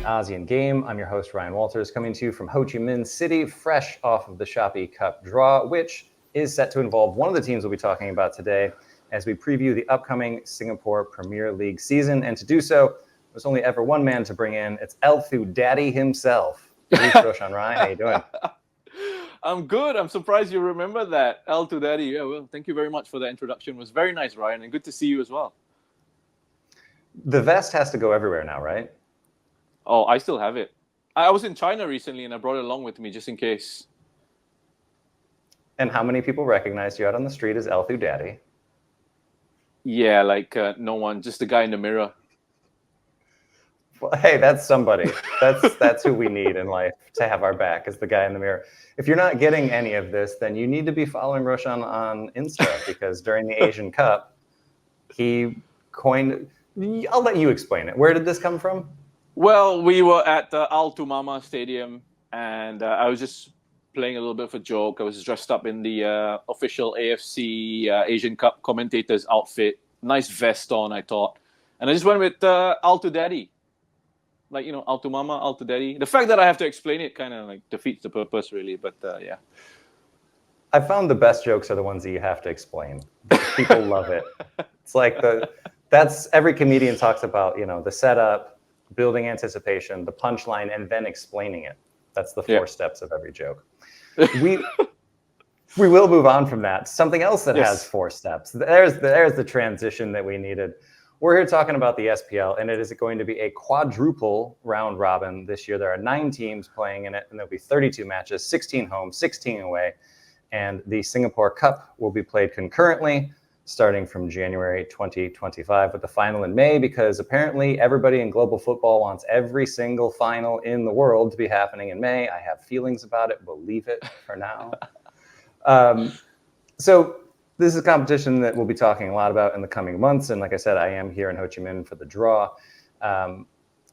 ASEAN game. I'm your host, Ryan Walters, coming to you from Ho Chi Minh City, fresh off of the Shopee Cup draw, which is set to involve one of the teams we'll be talking about today as we preview the upcoming Singapore Premier League season. And to do so, there's only ever one man to bring in. It's Elthu Daddy himself. Rhysh Roshan Rai, how you doing? I'm good. I'm surprised you remember that. Elthu Daddy. Yeah, well, thank you very much for the introduction. It was very nice, Ryan, and good to see you as well. The vest has to go everywhere now, right? Oh, I still have it. I was in China recently, and I brought it along with me just in case. And how many people recognized you out on the street as Elthu Daddy? Yeah, like no one, just the guy in the mirror. Well, hey, that's somebody. That's who we need in life to have our back, is the guy in the mirror. If you're not getting any of this, then you need to be following Roshan on Insta, because during the Asian Cup, he coined... I'll let you explain it. Where did this come from? Well, we were at the Al Tumama Stadium, and I was just playing a little bit of a joke. I was dressed up in the official AFC Asian Cup commentator's outfit. Nice vest on, I thought. And I just went with Altu Daddy. Like, Altu Mama, Altu Daddy. The fact that I have to explain it kind of like defeats the purpose, really. But yeah. I found the best jokes are the ones that you have to explain. People love it. It's like that's every comedian talks about, the setup, building anticipation, the punchline, and then explaining it. That's the four steps of every joke. We will move on from that. Something else that has 4 steps. There's the transition that we needed. We're here talking about the SPL, and it is going to be a quadruple round robin this year. There are 9 teams playing in it, and there'll be 32 matches, 16 home, 16 away. And the Singapore Cup will be played concurrently, starting from January 2025 with the final in May, because apparently everybody in global football wants every single final in the world to be happening in May. I have feelings about it. We'll leave it for now. So this is a competition that we'll be talking a lot about in the coming months. And like I said, I am here in Ho Chi Minh for the draw.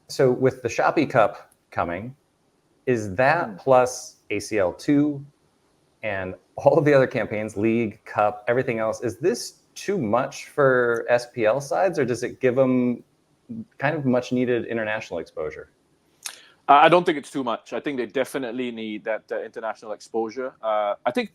So with the Shopee Cup coming, is that plus ACL2 and all of the other campaigns, League, Cup, everything else, is this too much for SPL sides, or does it give them kind of much needed international exposure? I don't think it's too much. I think they definitely need that international exposure. I think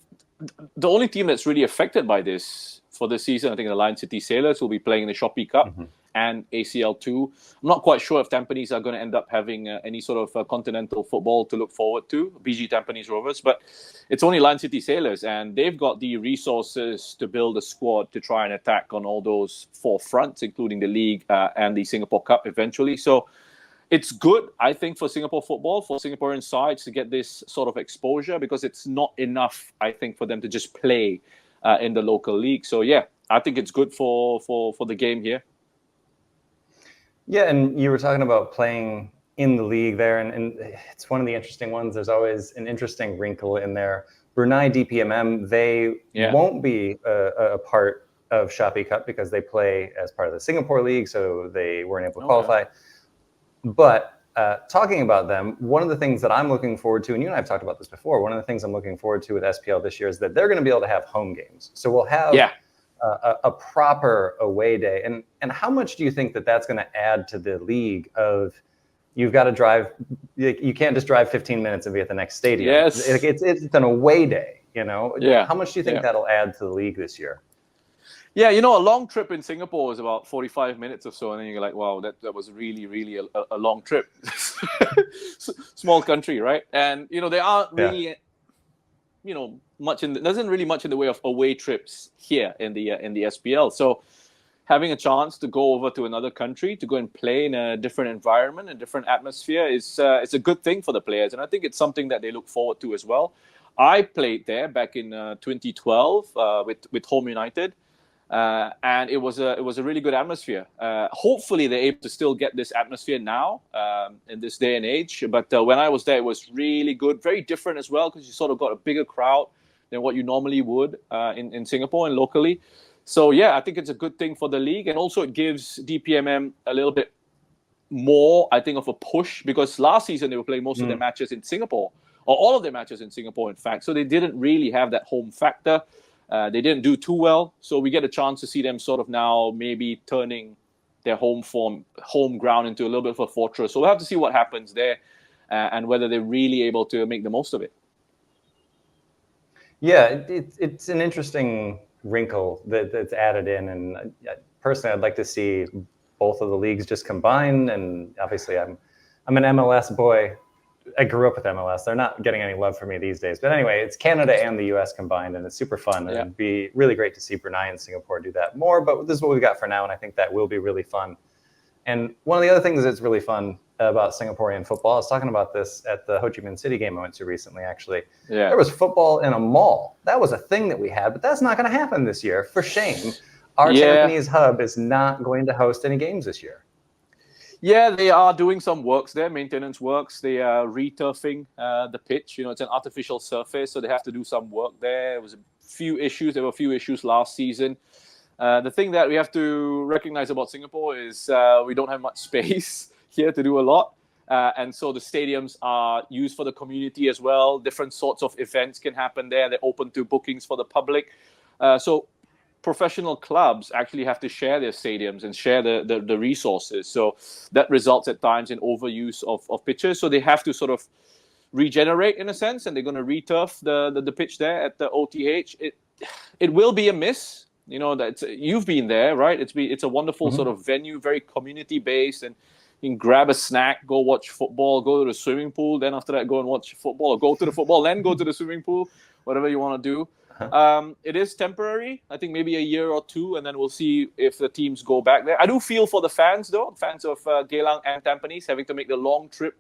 the only team that's really affected by this for this season, I think the Lion City Sailors will be playing in the Shopee Cup and ACL2. I'm not quite sure if Tampines are going to end up having any sort of continental football to look forward to, BG Tampines Rovers, but it's only Lion City Sailors, and they've got the resources to build a squad to try and attack on all those 4 fronts, including the League and the Singapore Cup eventually. So it's good, I think, for Singapore football, for Singaporean sides to get this sort of exposure, because it's not enough, I think, for them to just play in the local league. So yeah, I think it's good for the game here. Yeah, and you were talking about playing in the league there, and it's one of the interesting ones. There's always an interesting wrinkle in there. Brunei DPMM, they won't be a part of Shopee Cup because they play as part of the Singapore League, so they weren't able to qualify. But talking about them, one of the things that I'm looking forward to, and you and I have talked about this before, one of the things I'm looking forward to with SPL this year is that they're going to be able to have home games. So we'll have a proper away day. And how much do you think that that's going to add to the league of you've got to drive, you can't just drive 15 minutes and be at the next stadium. Yes. It's an away day, Yeah. How much do you think that'll add to the league this year? Yeah, a long trip in Singapore is about 45 minutes or so, and then you're like, wow, that was really, really a long trip. Small country, right? And, there aren't really, doesn't really much in the way of away trips here in the SPL. So having a chance to go over to another country, to go and play in a different environment, a different atmosphere is it's a good thing for the players. And I think it's something that they look forward to as well. I played there back in 2012 with Home United. And it was a really good atmosphere. Hopefully they're able to still get this atmosphere now in this day and age. But when I was there, it was really good, very different as well, because you sort of got a bigger crowd than what you normally would in Singapore and locally. So yeah, I think it's a good thing for the league, and also it gives DPMM a little bit more, I think, of a push, because last season they were playing most of their matches in Singapore, or all of their matches in Singapore, in fact. So they didn't really have that home factor. They didn't do too well. So we get a chance to see them sort of now maybe turning their home ground into a little bit of a fortress. So we'll have to see what happens there, and whether they're really able to make the most of it. Yeah, it's an interesting wrinkle that's added in, and personally, I'd like to see both of the leagues just combine. And obviously, I'm an MLS boy. I grew up with MLS. They're not getting any love from me these days. But anyway, it's Canada and the US combined, and it's super fun. And it'd be really great to see Brunei and Singapore do that more. But this is what we've got for now, and I think that will be really fun. And one of the other things that's really fun about Singaporean football, I was talking about this at the Ho Chi Minh City game I went to recently, actually. Yeah. There was football in a mall. That was a thing that we had, but that's not going to happen this year. For shame. Our Tampines hub is not going to host any games this year. Yeah, they are doing some works there, maintenance works. They are returfing the pitch. It's an artificial surface, so they have to do some work there. There were a few issues last season. The thing that we have to recognize about Singapore is we don't have much space here to do a lot. And so the stadiums are used for the community as well. Different sorts of events can happen there. They're open to bookings for the public. So professional clubs actually have to share their stadiums and share the resources. So that results at times in overuse of pitches. So they have to sort of regenerate in a sense, and they're going to returf the pitch there at the OTH. It will be a miss. You've been there, right? It's a wonderful sort of venue, very community based, and you can grab a snack, go watch football, go to the swimming pool, then after that go and watch football, or go to the football, then go to the swimming pool, whatever you want to do. It is temporary. I think maybe a year or two, and then we'll see if the teams go back there. I do feel for the fans, though, fans of Geylang and Tampines, having to make the long trip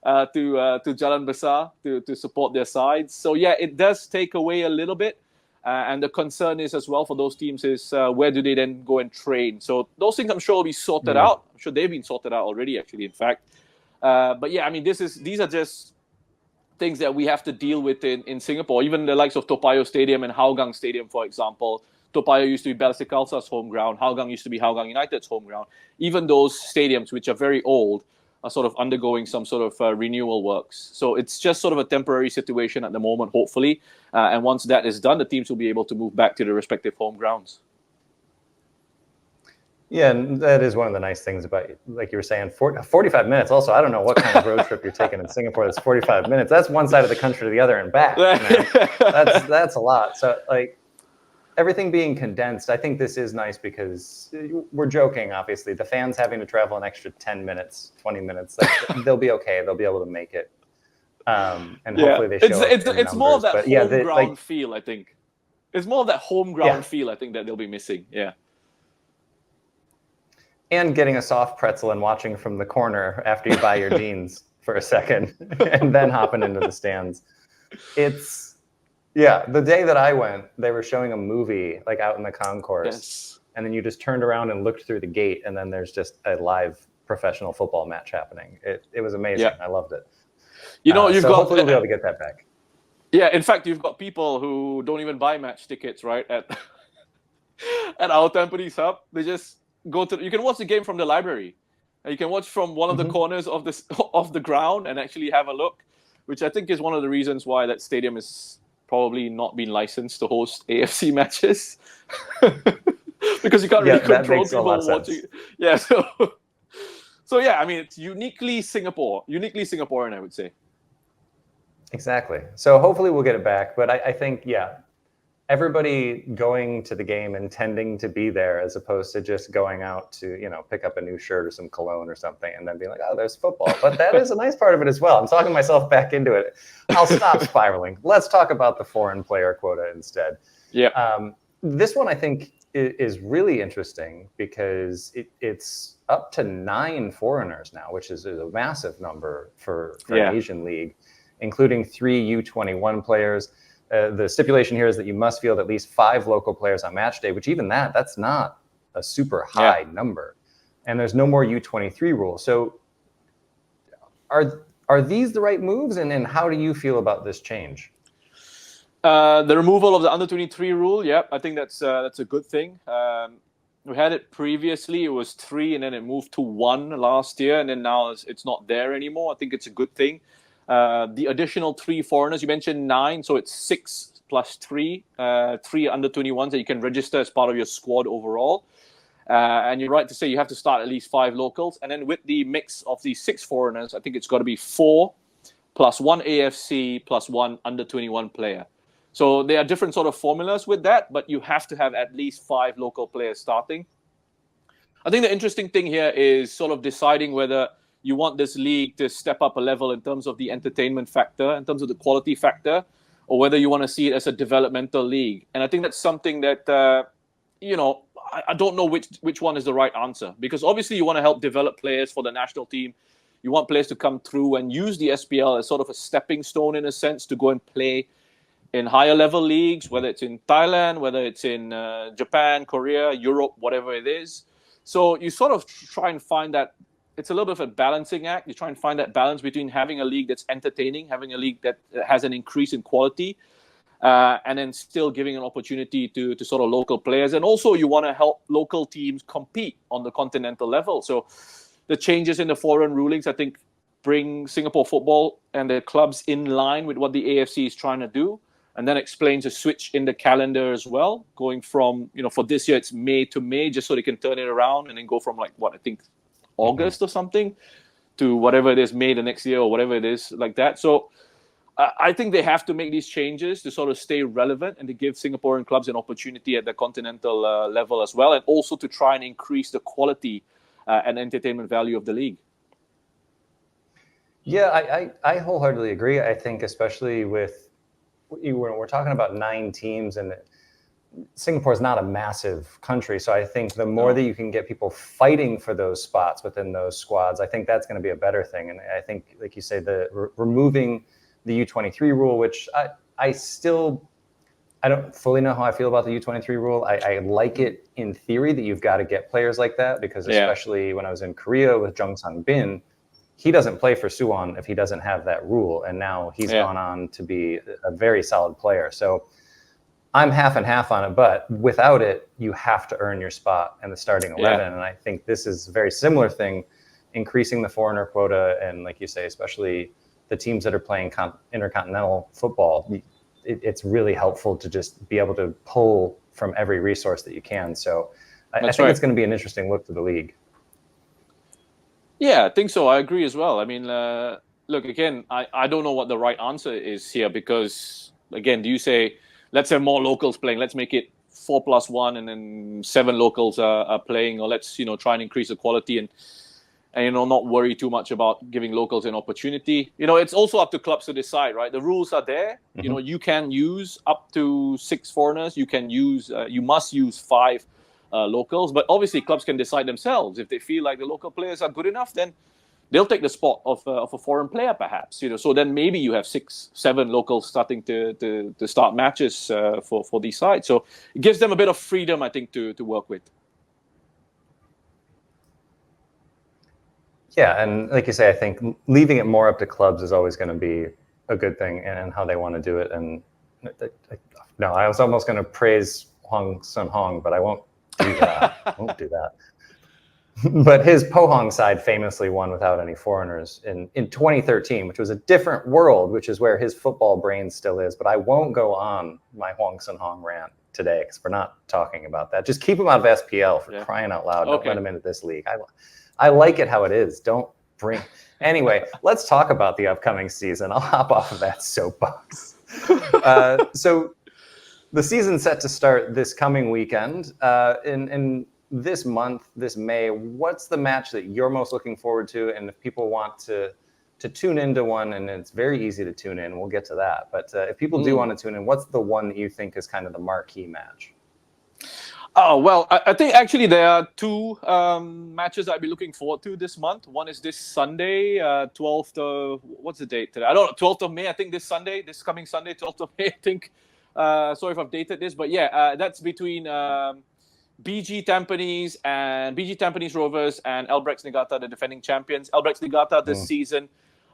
to Jalan Besar to support their sides. So yeah, it does take away a little bit. And the concern is as well for those teams is where do they then go and train? So those things I'm sure will be sorted out. I'm sure they've been sorted out already, actually, in fact. But yeah, I mean, these are just things that we have to deal with in Singapore. Even the likes of Toa Payoh Stadium and Hougang Stadium, for example. Toa Payoh used to be Balestier Khalsa's home ground. Hougang used to be Hougang United's home ground. Even those stadiums, which are very old, are sort of undergoing some sort of renewal works. So it's just sort of a temporary situation at the moment, hopefully. And once that is done, the teams will be able to move back to their respective home grounds. Yeah, and that is one of the nice things about, like you were saying, 45 minutes. Also, I don't know what kind of road trip you're taking in Singapore. That's 45 minutes. That's one side of the country to the other and back. That's a lot. So, like, everything being condensed, I think this is nice because we're joking, obviously. The fans having to travel an extra 10 minutes, 20 minutes, they'll be okay. They'll be able to make it. And hopefully they show it's more of that home ground feel, I think. It's more of that home ground feel, I think, that they'll be missing. Yeah. And getting a soft pretzel and watching from the corner after you buy your jeans for a second and then hopping into the stands. The day that I went, they were showing a movie like out in the concourse. Yes. And then you just turned around and looked through the gate, and then there's just a live professional football match happening. It was amazing. Yeah. I loved it. Hopefully we'll be able to get that back. Yeah, in fact, you've got people who don't even buy match tickets, right? At our Tampines hub, they just you can watch the game from the library. You can watch from one of the corners of the ground and actually have a look, which I think is one of the reasons why that stadium is probably not been licensed to host AFC matches. Because you can't really control people watching. Yeah, so yeah, I mean, it's uniquely Singaporean, I would say. Exactly. So hopefully we'll get it back. But I think, everybody going to the game intending to be there as opposed to just going out to, pick up a new shirt or some cologne or something and then being like, oh, there's football. But that is a nice part of it as well. I'm talking myself back into it. I'll stop spiraling. Let's talk about the foreign player quota instead. Yeah. This one I think is really interesting because it's up to 9 foreigners now, which is a massive number for an Asian league, including 3 U21 players. The stipulation here is that you must field at least 5 local players on match day, which even that's not a super high number. And there's no more U23 rule. So are these the right moves? And how do you feel about this change? The removal of the under-23 rule, I think that's a good thing. We had it previously, it was 3, and then it moved to 1 last year, and then now it's not there anymore. I think it's a good thing. The additional 3 foreigners, you mentioned 9, so it's 6 plus 3, 3 under-21s that you can register as part of your squad overall. And you're right to say you have to start at least 5 locals. And then with the mix of these 6 foreigners, I think it's got to be 4 plus 1 AFC plus 1 under-21 player. So there are different sort of formulas with that, but you have to have at least 5 local players starting. I think the interesting thing here is sort of deciding whether you want this league to step up a level in terms of the entertainment factor, in terms of the quality factor, or whether you want to see it as a developmental league. And I think that's something that, I don't know which one is the right answer, because obviously you want to help develop players for the national team. You want players to come through and use the SPL as sort of a stepping stone, in a sense, to go and play in higher level leagues, whether it's in Thailand, whether it's in Japan, Korea, Europe, whatever it is. So you sort of try and find that it's a little bit of a balancing act. You try and find that balance between having a league that's entertaining, having a league that has an increase in quality, and then still giving an opportunity to sort of local players. And also you want to help local teams compete on the continental level. So the changes in the foreign rulings, I think, bring Singapore football and the clubs in line with what the AFC is trying to do. And then explains a switch in the calendar as well, going from, for this year, it's May to May, just so they can turn it around and then go from August or something to whatever it is, May the next year or whatever it is like that. So I think they have to make these changes to sort of stay relevant and to give Singaporean clubs an opportunity at the continental level as well, and also to try and increase the quality and entertainment value of the league. Yeah, I wholeheartedly agree. I think especially when we're talking about 9 teams, and Singapore is not a massive country, so I think the more that you can get people fighting for those spots within those squads, I think that's going to be a better thing. And I think, like you say, removing the U23 rule, which I don't fully know how I feel about the U23 rule. I like it in theory that you've got to get players like that, because especially when I was in Korea with Jung Sang-bin, he doesn't play for Suwon if he doesn't have that rule. And now he's gone on to be a very solid player. So I'm half and half on it, but without it, you have to earn your spot in the starting 11. And I think this is a very similar thing, increasing the foreigner quota. And like you say, especially the teams that are playing intercontinental football, it's really helpful to just be able to pull from every resource that you can. So I think it's going to be an interesting look to the league. Yeah, I think so. I agree as well. I mean, look, again, I don't know what the right answer is here, because, again, do you say, let's have more locals playing, let's make it 4+1 and then 7 locals are playing, or let's, try and increase the quality and not worry too much about giving locals an opportunity. It's also up to clubs to decide, right? The rules are there. Mm-hmm. You can use up to 6 foreigners. You must use 5 locals, but obviously clubs can decide themselves. If they feel like the local players are good enough, then they'll take the spot of a foreign player, perhaps. So then maybe you have 6, 7 locals starting to start matches for these sides. So it gives them a bit of freedom, I think, to work with. Yeah, and like you say, I think leaving it more up to clubs is always going to be a good thing, and how they want to do it. And no, I was almost going to praise Hwang Sun-hong, but I won't do that. I won't do that. But his Pohang side famously won without any foreigners in 2013, which was a different world, which is where his football brain still is. But I won't go on my Hwang Sun-hong rant today, because we're not talking about that. Just keep him out of SPL, for crying out loud. Don't let him into this league. I like it how it is. Don't bring... Anyway, let's talk about the upcoming season. I'll hop off of that soapbox. So the season's set to start this coming weekend. In this month, this May, what's the match that you're most looking forward to? And if people want to tune into one, and it's very easy to tune in, we'll get to that. But if people do want to tune in, what's the one that you think is kind of the marquee match? Oh, well, I think actually there are 2 matches I'd be looking forward to this month. One is this Sunday, 12th of... What's the date today? I don't know, 12th of May, I think this coming Sunday, 12th of May, I think. Sorry if I've dated this, but yeah, that's between BG Tampines Rovers and Albrechts Niigata, the defending champions. Albrechts Niigata this season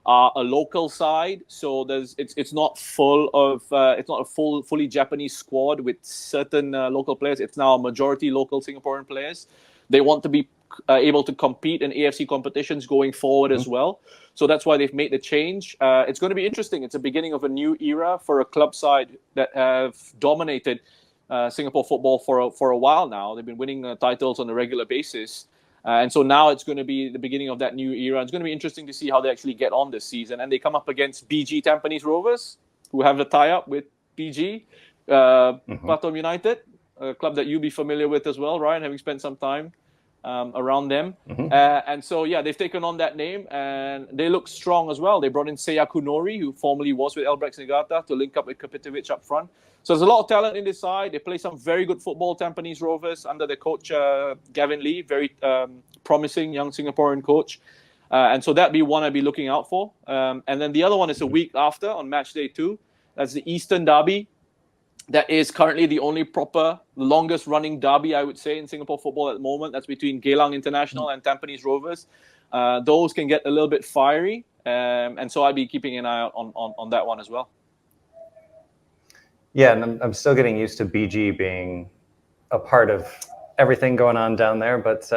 are a local side, so it's not a fully Japanese squad with certain local players. It's now a majority local Singaporean players. They want to be able to compete in AFC competitions going forward as well. So that's why they've made the change. It's going to be interesting. It's the beginning of a new era for a club side that have dominated Singapore football for a while now. They've been winning titles on a regular basis. And so now it's going to be the beginning of that new era. It's going to be interesting to see how they actually get on this season. And they come up against BG Tampines Rovers, who have a tie-up with BG, Batam United, a club that you'll be familiar with as well, Ryan, having spent some time around them. And so, yeah, they've taken on that name, and they look strong as well. They brought in Seya Kunori, who formerly was with Albrecht Negata, to link up with Kapitovic up front. So there's a lot of talent in this side. They play some very good football, Tampines Rovers, under their coach, Gavin Lee, very promising young Singaporean coach. And so that'd be one I'd be looking out for. And then the other one is a week after, on match day 2. That's the Eastern Derby. That is currently the only proper, longest running derby, I would say, in Singapore football at the moment. That's between Geylang International and Tampines Rovers. Those can get a little bit fiery. And so I'd be keeping an eye out on that one as well. Yeah, and I'm still getting used to BG being a part of everything going on down there, but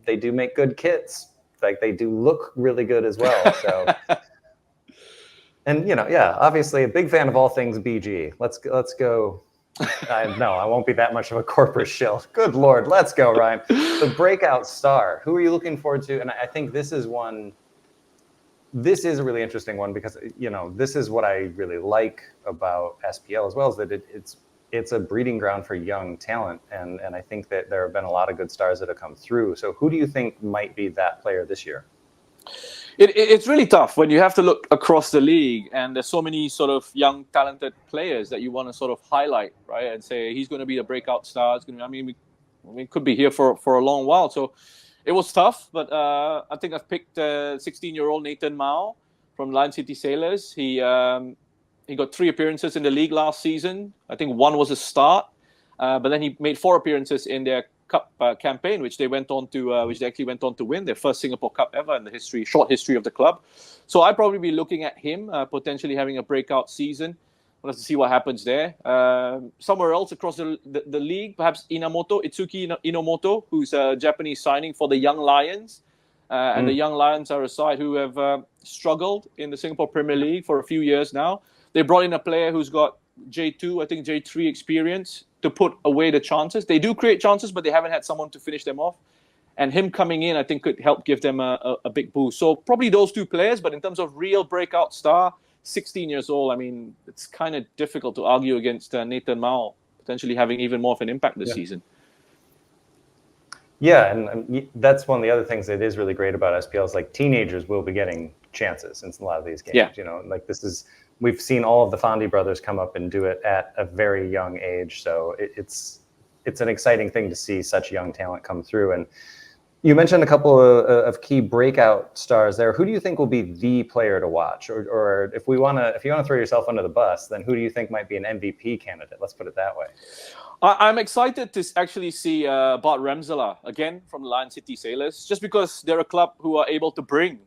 they do make good kits. Like, they do look really good as well. So, and obviously a big fan of all things BG. Let's go. No, I won't be that much of a corporate shill. Good Lord, let's go, Ryan. The breakout star. Who are you looking forward to? And I think this is one. This is a really interesting one because, this is what I really like about SPL as well, is that it's a breeding ground for young talent. And I think that there have been a lot of good stars that have come through. So who do you think might be that player this year? It's really tough when you have to look across the league and there's so many sort of young, talented players that you want to sort of highlight, right? And say, he's going to be the breakout star. It's going to be, we could be here for a long while. So it was tough, but I think I've picked 16-year-old Nathan Mao from Lion City Sailors. He got 3 appearances in the league last season. I think 1 was a start, but then he made 4 appearances in their Cup campaign, which they actually went on to win their first Singapore Cup ever in the short history of the club. So I'd probably be looking at him potentially having a breakout season. We'll have to see what happens there. Somewhere else across the league, perhaps Itsuki Inomoto, who's a Japanese signing for the Young Lions. And the Young Lions are a side who have struggled in the Singapore Premier League for a few years now. They brought in a player who's got J2, I think J3 experience to put away the chances. They do create chances, but they haven't had someone to finish them off. And him coming in, I think, could help give them a big boost. So probably those 2 players, but in terms of real breakout star, 16 years old, I mean, it's kind of difficult to argue against Nathan Mao potentially having even more of an impact this season. Yeah, and that's one of the other things that is really great about SPL is, like, teenagers will be getting chances in a lot of these games. Yeah. Like, we've seen all of the Fondy brothers come up and do it at a very young age. So it's an exciting thing to see such young talent come through. And you mentioned a couple of key breakout stars there. Who do you think will be the player to watch? Or if you want to throw yourself under the bus, then who do you think might be an MVP candidate? Let's put it that way. I'm excited to actually see Bart Remsela again from the Lion City Sailors, just because they're a club who are able to bring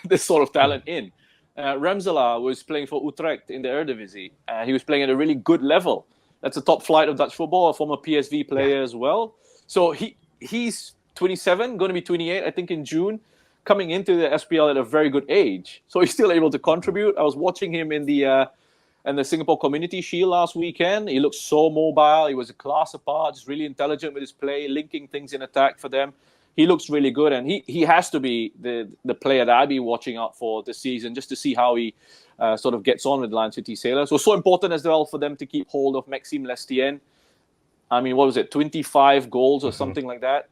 this sort of talent in. Remsela was playing for Utrecht in the Eredivisie. He was playing at a really good level. That's a top flight of Dutch football, a former PSV player as well. So he's 27, going to be 28, I think, in June, coming into the SPL at a very good age. So he's still able to contribute. I was watching him in the Singapore Community Shield last weekend. He looked so mobile. He was a class apart, just really intelligent with his play, linking things in attack for them. He looks really good, and he has to be the player that I'd be watching out for this season, just to see how he sort of gets on with Lion City Sailors. So important as well for them to keep hold of Maxime Lestien. I mean, what was it, 25 goals or something like that?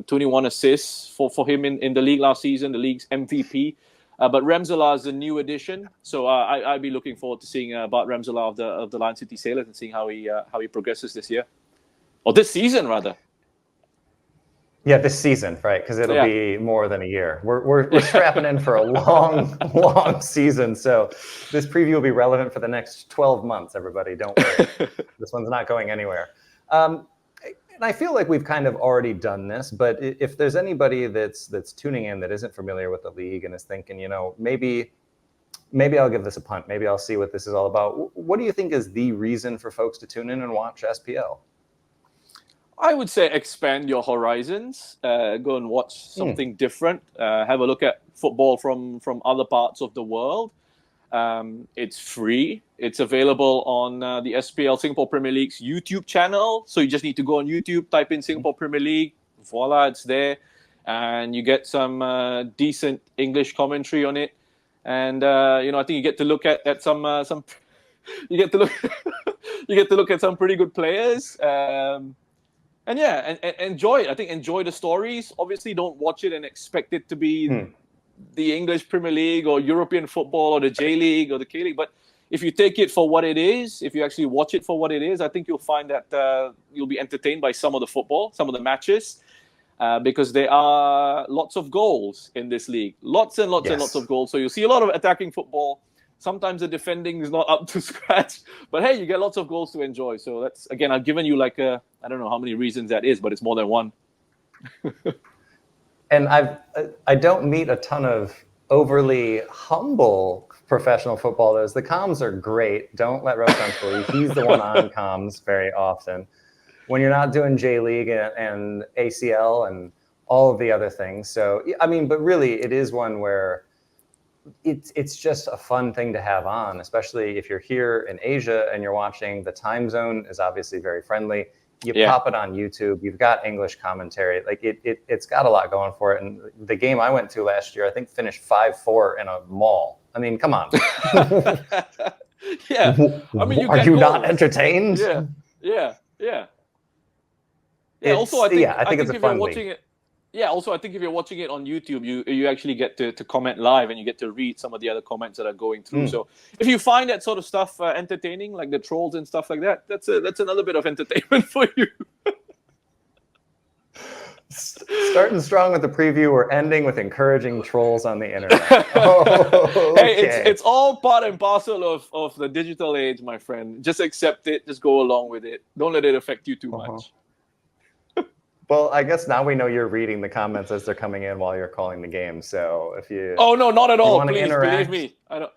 21 assists for him in the league last season, the league's MVP. But Remsela is a new addition, so I'd be looking forward to seeing Bart Remsela of the Lion City Sailors and seeing how he progresses this year, or this season rather. Yeah, this season, right? Because it'll be more than a year. We're strapping in for a long season. So this preview will be relevant for the next 12 months, everybody. Don't worry. This one's not going anywhere. And I feel like we've kind of already done this, but if there's anybody that's tuning in that isn't familiar with the league and is thinking, maybe I'll give this a punt. Maybe I'll see what this is all about. What do you think is the reason for folks to tune in and watch SPL? I would say expand your horizons. Go and watch something different. Have a look at football from other parts of the world. It's free. It's available on the SPL Singapore Premier League's YouTube channel. So you just need to go on YouTube, type in Singapore Premier League, voila, it's there, and you get some decent English commentary on it. And I think you get to look at some you get to look you get to look at some pretty good players. And enjoy it. I think enjoy the stories. Obviously, don't watch it and expect it to be the English Premier League or European football or the J League or the K League. But if you take it for what it is, if you actually watch it for what it is, I think you'll find that you'll be entertained by some of the football, some of the matches, because there are lots of goals in this league. Lots and lots and lots of goals. So you'll see a lot of attacking football. Sometimes the defending is not up to scratch, but hey, you get lots of goals to enjoy. So that's, again, I've given you I don't know how many reasons that is, but it's more than one. And I don't meet a ton of overly humble professional footballers. The comms are great. Don't let Roshan fool you. He's the one on comms very often. When you're not doing J League and ACL and all of the other things. So, I mean, but really it is one where it's just a fun thing to have on, especially if you're here in Asia and you're watching. The time zone is obviously very friendly. You pop it on YouTube. You've got English commentary. Like it's got a lot going for it. And the game I went to last year, I think finished 5-4 in a mall. I mean, come on. Yeah. I mean, are you not entertained? Yeah. Also, I think it's a if fun you're watching it. Yeah, also, I think if you're watching it on YouTube, you actually get to comment live and you get to read some of the other comments that are going through. So if you find that sort of stuff entertaining, like the trolls and stuff like that, that's another bit of entertainment for you. Starting strong with the preview, we're ending with encouraging trolls on the internet. Oh, okay. Hey, it's all part and parcel of the digital age, my friend. Just accept it. Just go along with it. Don't let it affect you too much. Well, I guess now we know you're reading the comments as they're coming in while you're calling the game. So if you no, not at all. Please interact, believe me.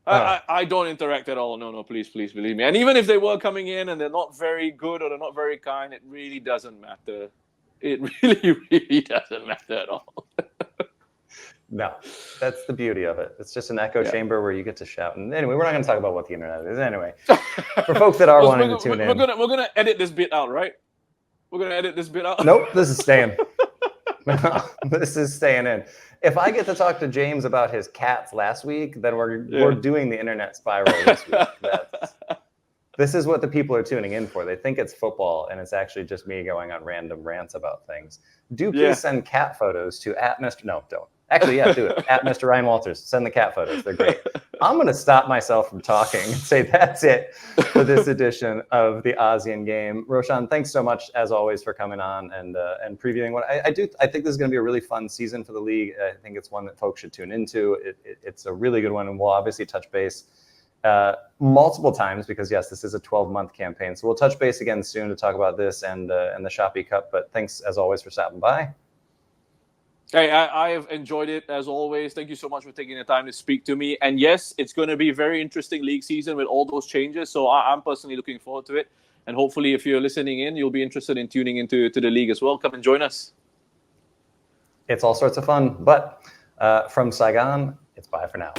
I don't interact at all. No, please believe me. And even if they were coming in and they're not very good or they're not very kind, it really doesn't matter. It really doesn't matter at all. No, that's the beauty of it. It's just an echo chamber where you get to shout. And anyway, we're not going to talk about what the internet is. Anyway, for folks that are wanting to tune in, we're gonna edit this bit out, right? We're going to edit this bit out. Nope, this is staying. No, this is staying in. If I get to talk to James about his cats last week, then we're doing the internet spiral this week. This is what the people are tuning in for. They think it's football, and it's actually just me going on random rants about things. Do please send cat photos to @Mr. No, don't. Actually, do it. @Mr. Ryan Walters. Send the cat photos. They're great. I'm going to stop myself from talking and say that's it for this edition of the ASEAN game. Roshan, thanks so much, as always, for coming on and previewing what I do. I think this is going to be a really fun season for the league. I think it's one that folks should tune into. It's a really good one, and we'll obviously touch base multiple times because, yes, this is a 12-month campaign. So we'll touch base again soon to talk about this and the Shopee Cup. But thanks, as always, for stopping by. Hey, I have enjoyed it as always. Thank you so much for taking the time to speak to me. And yes, it's going to be a very interesting league season with all those changes. So I'm personally looking forward to it. And hopefully, if you're listening in, you'll be interested in tuning into the league as well. Come and join us. It's all sorts of fun. But from Saigon, it's bye for now.